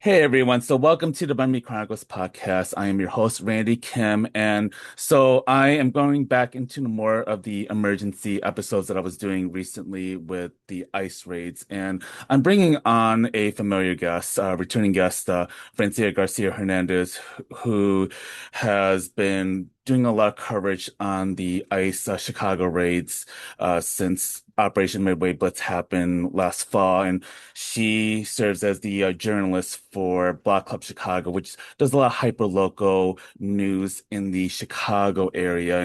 Hey everyone, so welcome to the Banh Chronicles podcast. I am your host, Randy Kim, and so I am going back into more of the emergency episodes that I was doing recently with the ICE raids, and I'm bringing on a familiar guest, returning guest, Francia Garcia Hernandez, who has been doing a lot of coverage on the ICE Chicago raids since Operation Midway Blitz happened last fall, and she serves as the journalist for Block Club Chicago, which does a lot of hyperlocal news in the Chicago area,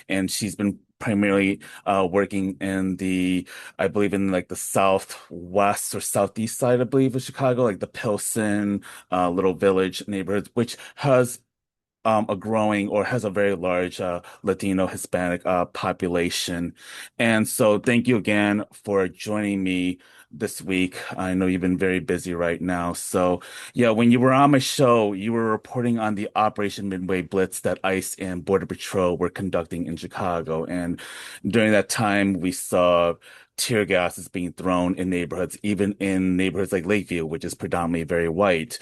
and she's been primarily working in I believe in like the southwest or southeast side, I believe, of Chicago, like the Pilsen, Little Village neighborhoods, which has a growing or has a very large Latino Hispanic population. And so thank you again for joining me this week. I know you've been very busy right now. So yeah, when you were on my show, you were reporting on the Operation Midway Blitz that ICE and Border Patrol were conducting in Chicago. And during that time, we saw tear gas is being thrown in neighborhoods, even in neighborhoods like Lakeview, which is predominantly very white.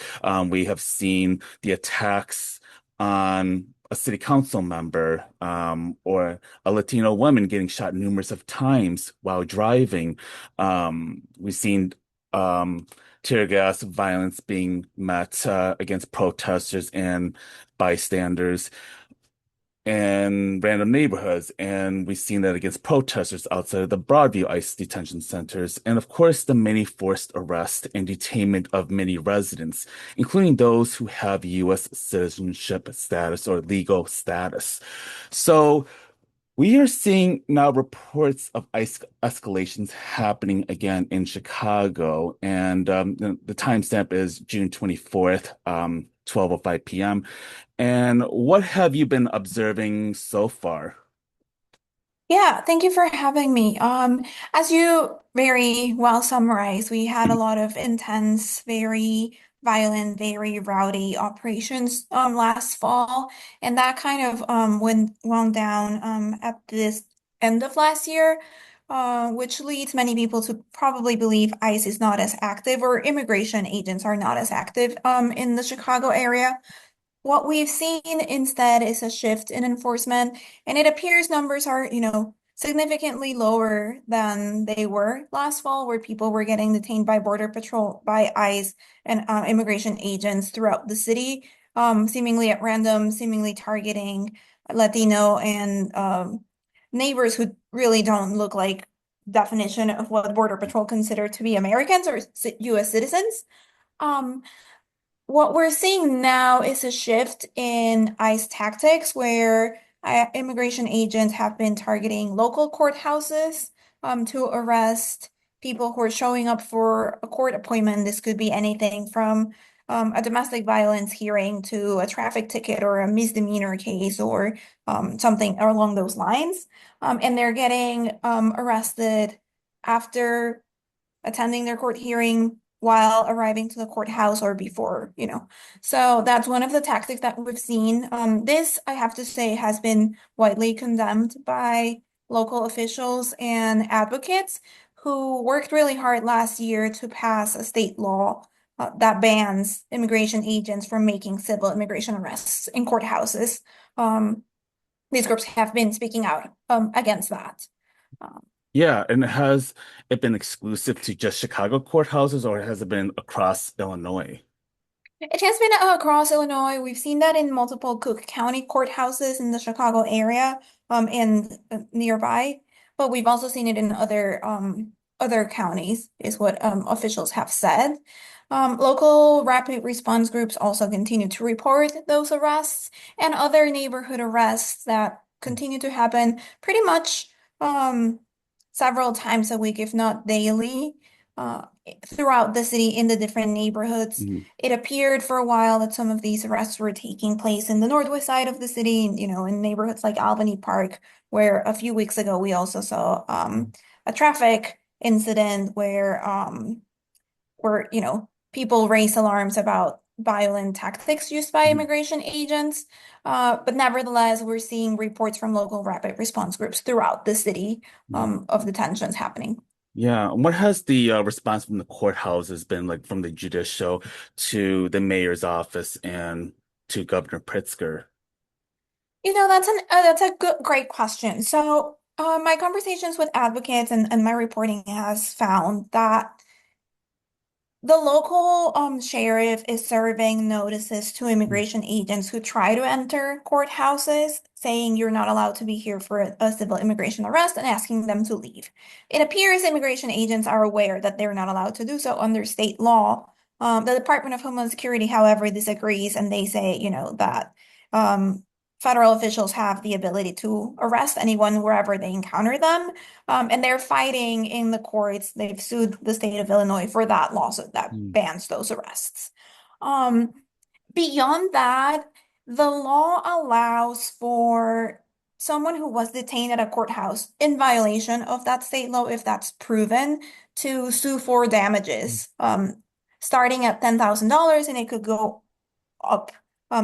We have seen the attacks on a city council member or a Latino woman getting shot numerous of times while driving. We've seen tear gas violence being met against protesters and bystanders in random neighborhoods. And we've seen that against protesters outside of the Broadview ICE detention centers. And of course, the many forced arrest and detainment of many residents, including those who have U.S. citizenship status or legal status. So we are seeing now reports of ICE escalations happening again in Chicago. And the timestamp is June 24th, 12:05 p.m. And what have you been observing so far? Yeah, thank you for having me. As you very well summarized, we had a lot of intense, very violent, very rowdy operations last fall, and that kind of went wound down at this end of last year, which leads many people to probably believe ICE is not as active or immigration agents are not as active in the Chicago area. What we've seen instead is a shift in enforcement, and it appears numbers are, significantly lower than they were last fall, where people were getting detained by Border Patrol, by ICE, and immigration agents throughout the city, seemingly at random, seemingly targeting Latino and neighbors who really don't look like definition of what Border Patrol consider to be Americans or U.S. citizens. Um, what we're seeing now is a shift in ICE tactics where immigration agents have been targeting local courthouses to arrest people who are showing up for a court appointment. This could be anything from a domestic violence hearing to a traffic ticket or a misdemeanor case or something along those lines. And they're getting arrested after attending their court hearing while arriving to the courthouse or before, So that's one of the tactics that we've seen. This, I have to say, has been widely condemned by local officials and advocates who worked really hard last year to pass a state law that bans immigration agents from making civil immigration arrests in courthouses. Um, these groups have been speaking out against that. Um, Yeah, and has it been exclusive to just Chicago courthouses or has it been across Illinois? It has been across Illinois. We've seen that in multiple Cook County courthouses in the Chicago area, and nearby. But we've also seen it in other counties, is what officials have said. Local rapid response groups also continue to report those arrests and other neighborhood arrests that continue to happen pretty much several times a week, if not daily. Uh, Throughout the city in the different neighborhoods. Mhm. It appeared for a while that some of these arrests were taking place in the northwest side of the city, in neighborhoods like Albany Park, where a few weeks ago we also saw a traffic incident where people raised alarms about violent tactics used by Mhm. immigration agents. But nevertheless, we're seeing reports from local rapid response groups throughout the city Mhm. of the tensions happening. Yeah. What has the response from the courthouses been like from the judicial to the mayor's office and to Governor Pritzker? That's a great question. So, my conversations with advocates and my reporting has found that the local sheriff is serving notices to immigration agents who try to enter courthouses, saying you're not allowed to be here for a civil immigration arrest and asking them to leave. It appears immigration agents are aware that they're not allowed to do so under state law. The Department of Homeland Security, however, disagrees, and they say, that um, federal officials have the ability to arrest anyone wherever they encounter them. And they're fighting in the courts. They've sued the state of Illinois for that lawsuit that Mm, bans those arrests. Um, Beyond that, the law allows for someone who was detained at a courthouse in violation of that state law, if that's proven, to sue for mm, damages, starting at $10,000, and it could go up,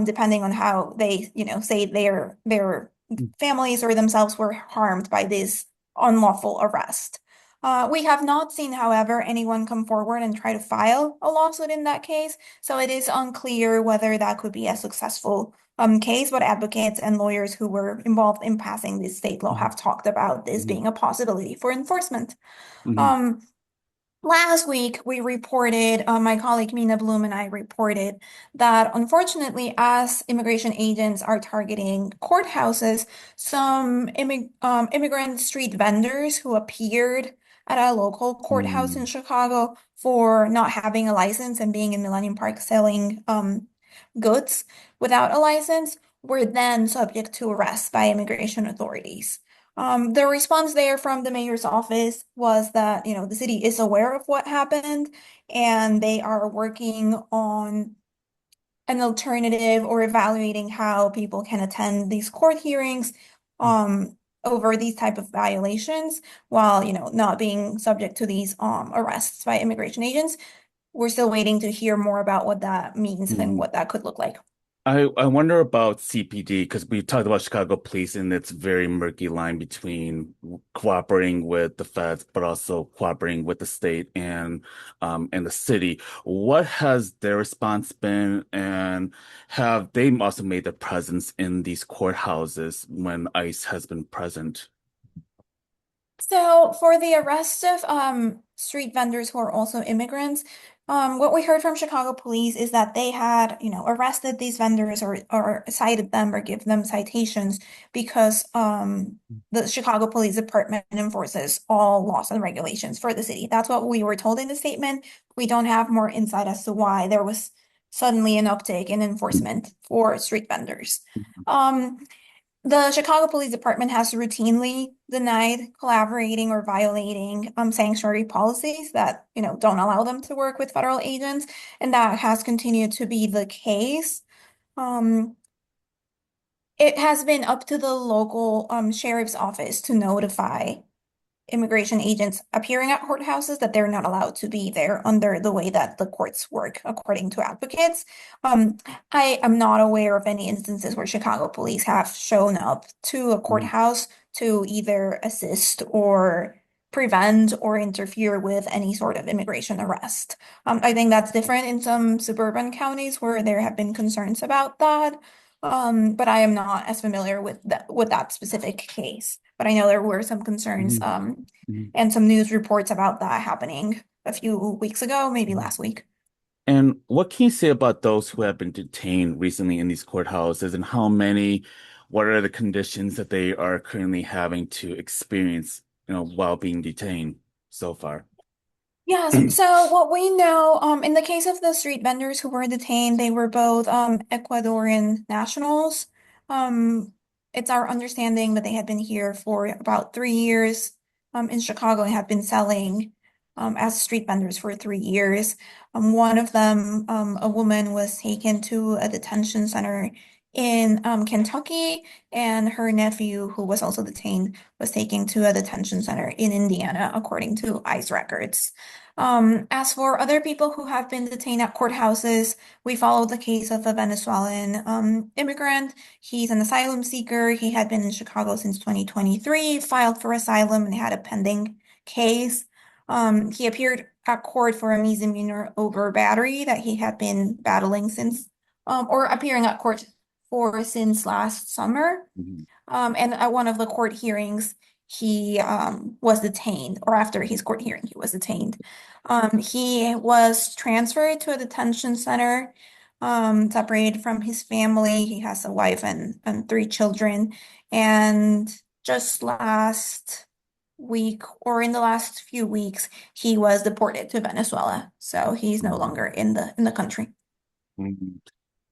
depending on how they, say their mm, families or themselves were harmed by this unlawful arrest. We have not seen, however, anyone come forward and try to file a lawsuit in that case, so it is unclear whether that could be a successful case, but advocates and lawyers who were involved in passing this state law mm, have talked about this mm, being a possibility for enforcement. mm, Um, Last week, we reported, my colleague Mina Bloom and I reported that unfortunately, as immigration agents are targeting courthouses, some immigrant street vendors who appeared at a local courthouse in mm, Chicago for not having a license and being in Millennium Park selling goods without a license were then subject to arrest by immigration authorities. The response there from the mayor's office was that, the city is aware of what happened and they are working on an alternative or evaluating how people can attend these court hearings mm, over these type of violations while, not being subject to these arrests by immigration agents. We're still waiting to hear more about what that means and mm. what that could look like. I wonder about CPD because we talked about Chicago police and its very murky line between cooperating with the feds, but also cooperating with the state and the city. What has their response been, and have they also made their presence in these courthouses when ICE has been present? So for the arrest of street vendors who are also immigrants, what we heard from Chicago police is that they had, arrested these vendors or cited them or give them citations because the Chicago Police Department enforces all laws and regulations for the city. That's what we were told in the statement. We don't have more insight as to why there was suddenly an uptick in enforcement for street vendors. Um, the Chicago Police Department has routinely denied collaborating or violating sanctuary policies that, don't allow them to work with federal agents, and that has continued to be the case. Um, it has been up to the local sheriff's office to notify immigration agents appearing at courthouses that they're not allowed to be there under the way that the courts work, according to advocates. Um, I am not aware of any instances where Chicago police have shown up to a Mm, courthouse to either assist or prevent or interfere with any sort of immigration arrest. I think that's different in some suburban counties where there have been concerns about that. But I am not as familiar with that specific case. But I know there were some concerns, mm, mm, and some news reports about that happening a few weeks ago, maybe mm. last week. And what can you say about those who have been detained recently in these courthouses and how many, what are the conditions that they are currently having to experience, while being detained so far? Yes, so what we know, in the case of the street vendors who were detained, they were both Ecuadorian nationals. Um, it's our understanding that they had been here for about 3 years in Chicago and have been selling as street vendors for 3 years. One of them, a woman, was taken to a detention center in Kentucky, and her nephew, who was also detained, was taken to a detention center in Indiana, according to ICE records. As for other people who have been detained at courthouses, we followed the case of a Venezuelan immigrant. He's an asylum seeker. He had been in Chicago since 2023, filed for asylum, and had a pending case. He appeared at court for a misdemeanor over battery that he had been battling since, or appearing at court for since last summer. Mhm. And at one of the court hearings, he was detained, or after his court hearing, he was detained. He was transferred to a detention center, separated from his family. He has a wife and three children. And just last week, or in the last few weeks, he was deported to Venezuela. So he's no Mhm. longer in the country. Mhm.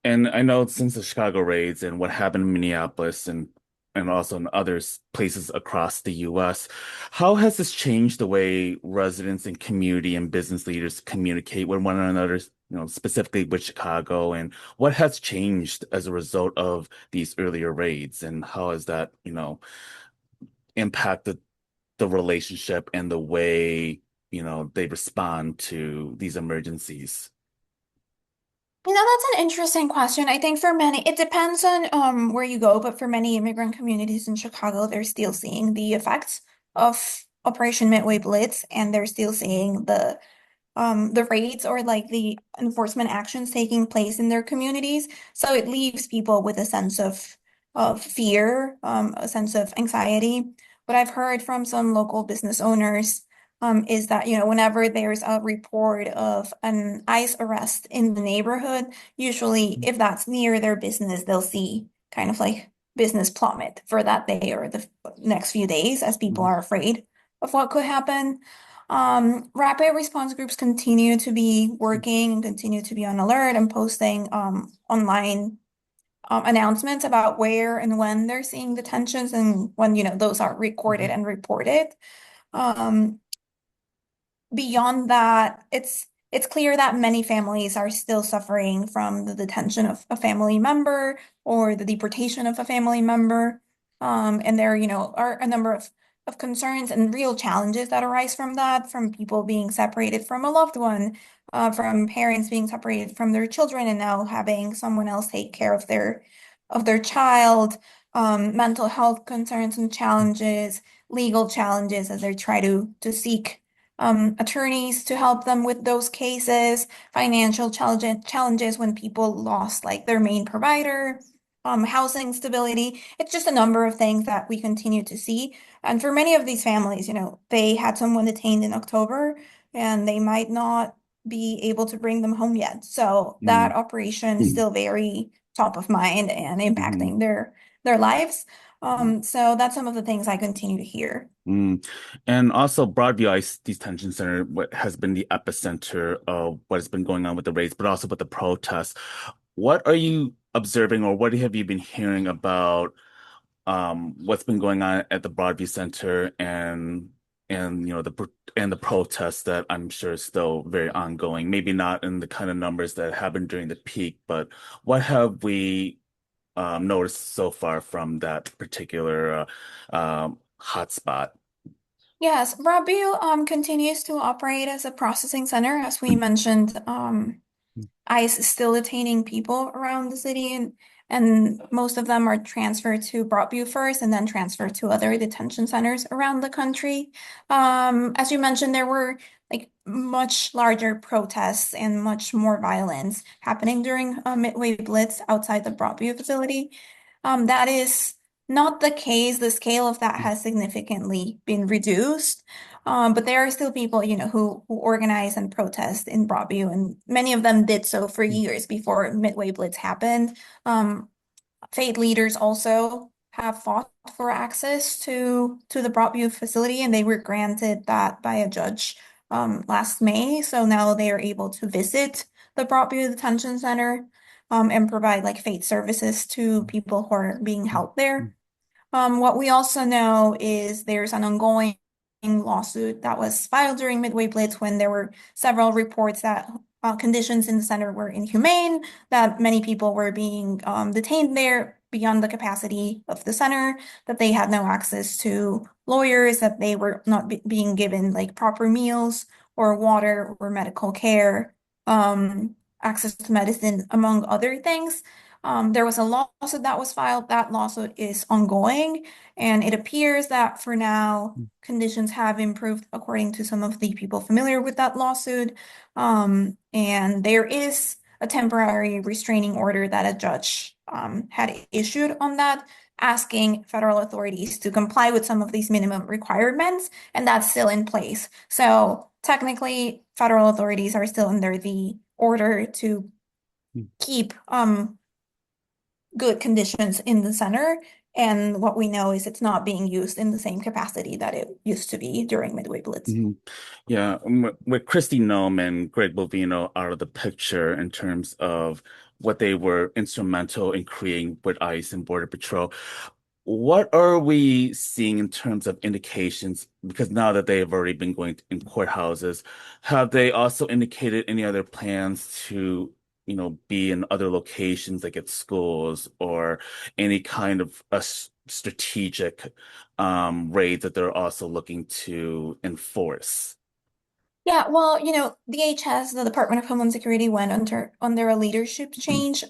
And I know since the Chicago raids and what happened in Minneapolis and also in places across the US, how has this changed the way residents and community and business leaders communicate with one another, specifically with Chicago, and what has changed as a result of these earlier raids, and how has that, impacted the relationship and the way, they respond to these emergencies? That's an interesting question. I think for many, it depends on where you go, but for many immigrant communities in Chicago, they're still seeing the effects of Operation Midway Blitz, and they're still seeing the raids or like the enforcement actions taking place in their communities. So it leaves people with a sense of fear, a sense of anxiety. What I've heard from some local business owners is that, whenever there's a report of an ICE arrest in the neighborhood, usually if that's near their business, they'll see kind of like business plummet for that day or the next few days as people Mhm. are afraid of what could happen. Rapid response groups continue to be working and continue to be on alert and posting online announcements about where and when they're seeing detentions and when, those are recorded Mhm. and reported. Um, Beyond that, it's clear that many families are still suffering from the detention of a family member or the deportation of a family member. And there, are a number of concerns and real challenges that arise from that, from people being separated from a loved one, from parents being separated from their children and now having someone else take care of their child, mental health concerns and challenges, legal challenges as they try to seek attorneys to help them with those cases, financial challenges when people lost like their main provider, housing stability. It's just a number of things that we continue to see. And for many of these families, they had someone detained in October and they might not be able to bring them home yet. So that operation is Mhm. still very top of mind and Mhm. impacting their lives. So that's some of the things I continue to hear. Mm. And also, Broadview ICE Detention Center what has been the epicenter of what has been going on with the raids, but also with the protests. What are you observing, or what have you been hearing about what's been going on at the Broadview Center and and the protests that I'm sure is still very ongoing? Maybe not in the kind of numbers that happened during the peak, but what have we noticed so far from that particular hotspot? Yes, Rabiu continues to operate as a processing center, as we mentioned. ICE is still detaining people around the city, and most of them are transferred to Broadview first and then transferred to other detention centers around the country. As you mentioned, there were like much larger protests and much more violence happening during a Midway Blitz outside the Broadview facility. That is not the case. The scale of that has significantly been reduced. But there are still people, who organize and protest in Broadview, and many of them did so for years before Midway Blitz happened. Faith leaders also have fought for access to the Broadview facility, and they were granted that by a judge last May. So now they are able to visit the Broadview Detention Center and provide like faith services to people who are being held there. What we also know is there's an ongoing lawsuit that was filed during Midway Blitz when there were several reports that conditions in the center were inhumane, that many people were being detained there beyond the capacity of the center, that they had no access to lawyers, that they were not being given like proper meals or water or medical care, access to medicine, among other things. There was a lawsuit that was filed. That lawsuit is ongoing, and it appears that for now, conditions have improved according to some of the people familiar with that lawsuit. And there is a temporary restraining order that a judge had issued on that, asking federal authorities to comply with some of these minimum requirements, and that's still in place. So technically, federal authorities are still under the order to keep good conditions in the center. And what we know is it's not being used in the same capacity that it used to be during Midway Blitz. Mhm. Yeah, with Christy Nome and Greg Bovino out of the picture in terms of what they were instrumental in creating with ICE and Border Patrol, what are we seeing in terms of indications? Because now that they have already been going in courthouses, have they also indicated any other plans to, be in other locations like at schools or any kind of strategic raids that they're also looking to enforce? Yeah, well, DHS, the Department of Homeland Security, went under a leadership change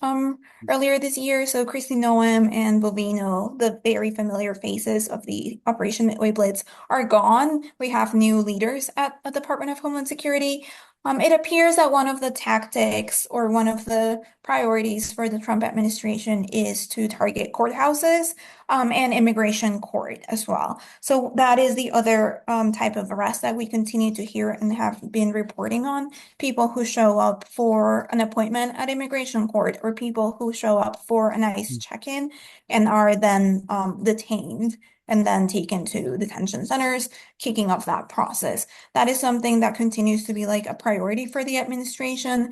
earlier this year. So Kristi Noem and Bovino, the very familiar faces of the Operation Midway Blitz, are gone. We have new leaders at the Department of Homeland Security. It appears that one of the tactics or one of the priorities for the Trump administration is to target courthouses and immigration court as well. So that is the other type of arrest that we continue to hear and have been reporting on. People who show up for an appointment at immigration court or people who show up for a nice check-in and are then detained and then taken to detention centers, kicking off that process. That is something that continues to be like a priority for the administration.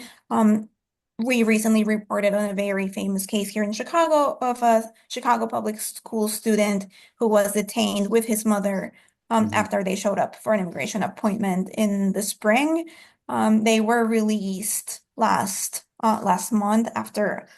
We recently reported on a very famous case here in Chicago of a Chicago public school student who was detained with his mother Mhm. after they showed up for an immigration appointment in the spring. They were released last month after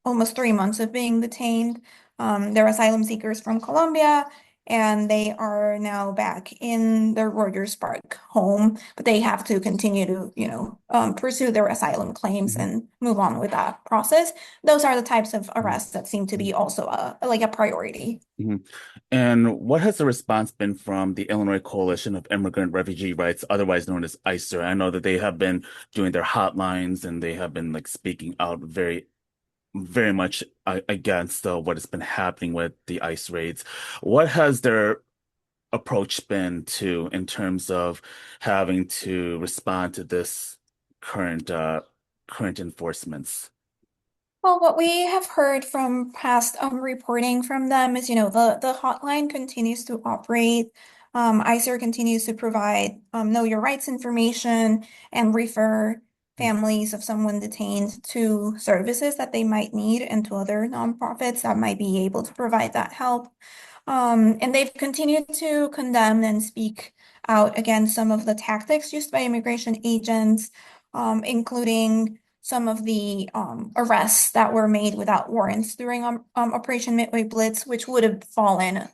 almost 3 months of being detained. They're asylum seekers from Colombia, and they are now back in their Rogers Park home, but they have to continue to, pursue their asylum claims Mhm. and move on with that process. Those are the types of Mhm. arrests that seem to be also like a priority. Mhm. And what has the response been from the Illinois Coalition of Immigrant Refugee Rights, otherwise known as ICER? I know that they have been doing their hotlines and they have been like speaking out very much against what has been happening with the ICE raids. What has their approach been to in terms of having to respond to this current current enforcements? Well, what we have heard from past reporting from them is, the hotline continues to operate. ICER continues to provide know your rights information and refer families of someone detained to services that they might need and to other nonprofits that might be able to provide that help. And they've continued to condemn and speak out against some of the tactics used by immigration agents, including some of the arrests that were made without warrants during Operation Midway Blitz, which would have fallen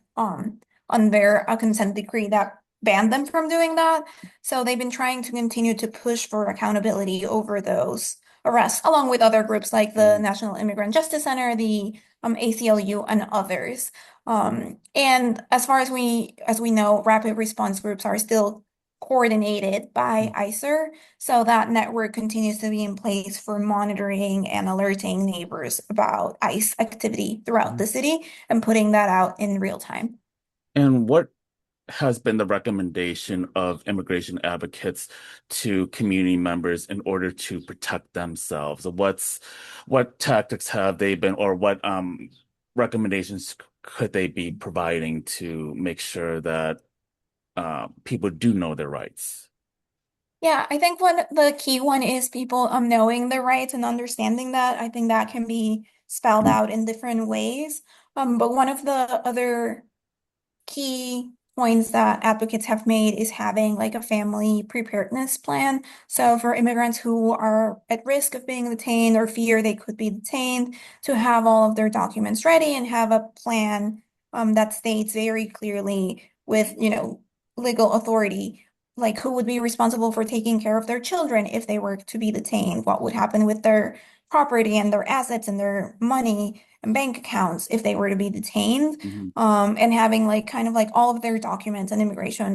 under a consent decree that banned them from doing that. So they've been trying to continue to push for accountability over those arrests, along with other groups like the Mhm. National Immigrant Justice Center, the ACLU, and others. And as far as we know, rapid response groups are still coordinated by ICER, so that network continues to be in place for monitoring and alerting neighbors about ICE activity throughout Mhm. the city and putting that out in real time. And what has been the recommendation of immigration advocates to community members in order to protect themselves? What tactics have they been, or what recommendations could they be providing to make sure that people do know their rights? Yeah, I think the key one is people knowing their rights and understanding that. I think that can be spelled out in different ways. But one of the other key points that advocates have made is having like a family preparedness plan. So for immigrants who are at risk of being detained or fear they could be detained, to have all of their documents ready and have a plan that states very clearly with, legal authority, like who would be responsible for taking care of their children if they were to be detained, what would happen with their property and their assets and their money and bank accounts if they were to be detained. Hmm. And having like kind of like all of their documents and immigration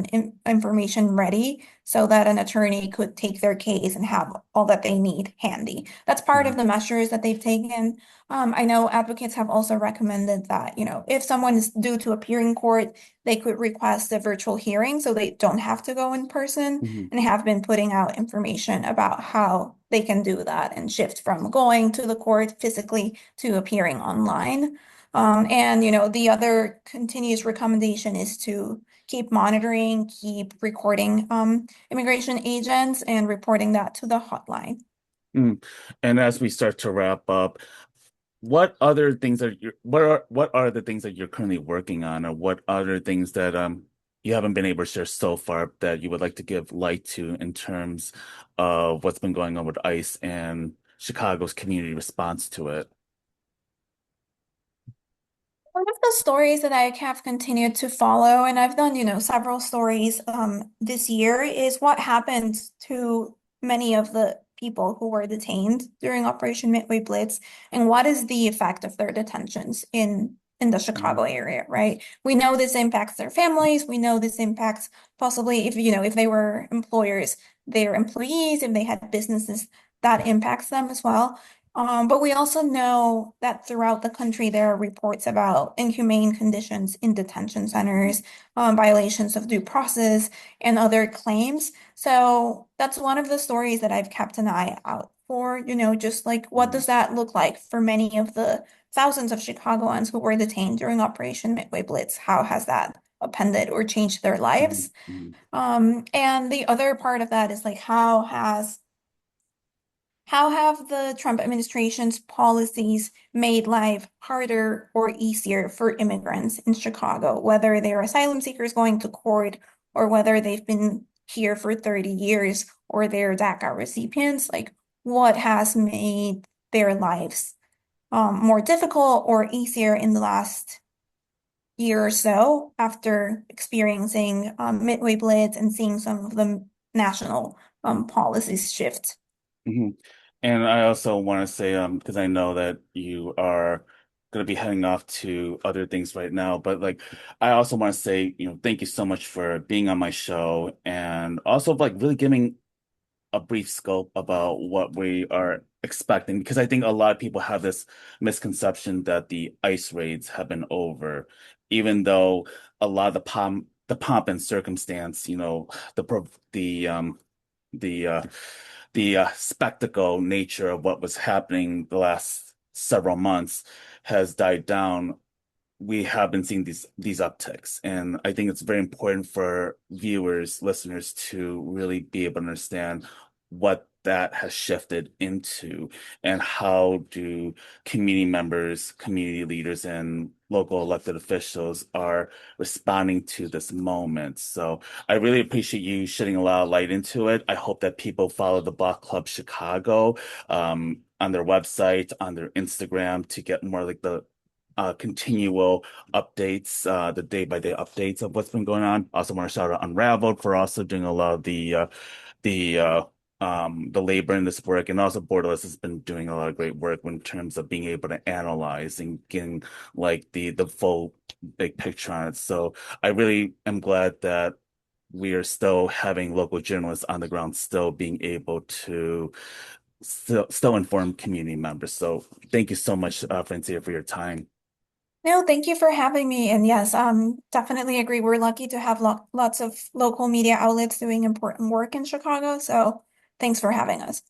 information ready so that an attorney could take their case and have all that they need handy. That's part Hmm. of the measures that they've taken. I know advocates have also recommended that, if someone is due to appear in court, they could request a virtual hearing so they don't have to go in person, Hmm. and have been putting out information about how they can do that and shift from going to the court physically to appearing online. And the other continuous recommendation is to keep monitoring, keep recording immigration agents and reporting that to the hotline. Mm. And as we start to wrap up, what other things are what are the things that you're currently working on, or what other things that you haven't been able to share so far that you would like to give light to in terms of what's been going on with ICE and Chicago's community response to it? One of the stories that I have continued to follow, and I've done, several stories this year, is what happened to many of the people who were detained during Operation Midway Blitz, and what is the effect of their detentions in the Chicago Mhm. area, right? We know this impacts their families. We know this impacts possibly if they were employers, their employees, if they had businesses, that impacts them as well. But we also know that throughout the country, there are reports about inhumane conditions in detention centers, violations of due process, and other claims. So that's one of the stories that I've kept an eye out for, just like what Mhm. does that look like for many of the thousands of Chicagoans who were detained during Operation Midway Blitz? How has that upended or changed their Mhm. lives? Mhm. And the other part of that is like how have the Trump administration's policies made life harder or easier for immigrants in Chicago, whether they're asylum seekers going to court or whether they've been here for 30 years or they're DACA recipients? Like, what has made their lives more difficult or easier in the last year or so after experiencing Midway Blitz and seeing some of the national policies shift? Mhm. And I also want to say, because I know that you are going to be heading off to other things right now, but like, I also want to say, thank you so much for being on my show and also like really giving a brief scope about what we are expecting, because I think a lot of people have this misconception that the ICE raids have been over, even though a lot of the pomp and circumstance, the uh the spectacle nature of what was happening the last several months has died down. We have been seeing these upticks, and I think it's very important for viewers, listeners to really be able to understand what that has shifted into and how do community members, community leaders, and local elected officials are responding to this moment. So I really appreciate you shedding a lot of light into it. I hope that people follow the Block Club Chicago on their website, on their Instagram, to get more like the continual updates, the day-by-day updates of what's been going on. Also want to shout out Unraveled for also doing a lot of the uh the labor in this work, and also Borderless has been doing a lot of great work in terms of being able to analyze and getting like the full big picture on it. So I really am glad that we are still having local journalists on the ground, still being able to still inform community members. So thank you so much, Francia, for your time. No, thank you for having me. And yes, definitely agree. We're lucky to have lots of local media outlets doing important work in Chicago. So thanks for having us.